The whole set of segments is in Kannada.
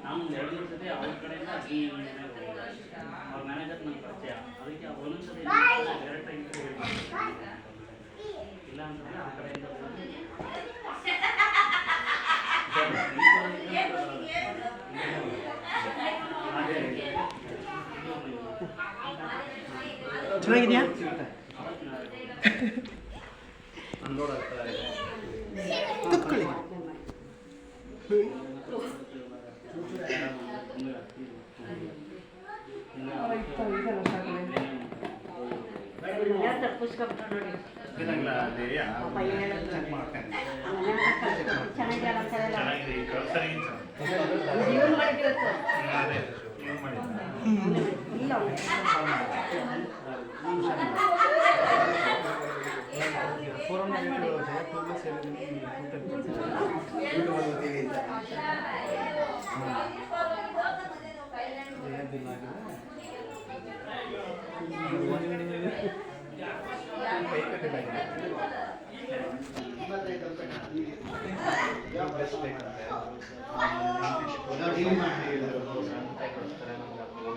ನಾನು 2 ಸತಿ ಅವ್ರ ಕಡೆಯಿಂದ ಅವ್ರ ಮ್ಯಾನೇಜರ್ ನನ್ನ ಪರಿಚಯ, ಅದಕ್ಕೆ ಒಂದೊಂದು ಸತಿ ಡೈರೆಕ್ಟ್ ಇಂಟರ್ವ್ಯೂ ಇಲ್ಲ ಅಂತಂದರೆ ಆ ಕಡೆಯಿಂದ ಚೆನ್ನಾಗಿದೆಯಾ? ಕೂತ್ಕೊಳ್ಳಿ.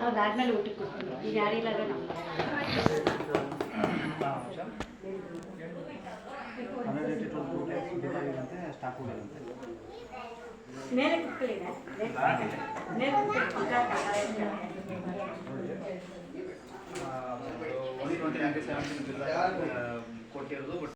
ಅದಾದ್ಮೇಲೆ ಊಟಕ್ಕೆ ಕೊಡ್ತೀನಿ. ಈಗ ಯಾರಿಲ್ಲ ಮೇಲೆ ಕುತ್ಕೊಳ್ಳಿದೆ ಮೇಲೆ ಕೊಟ್ಟಿರೋದು.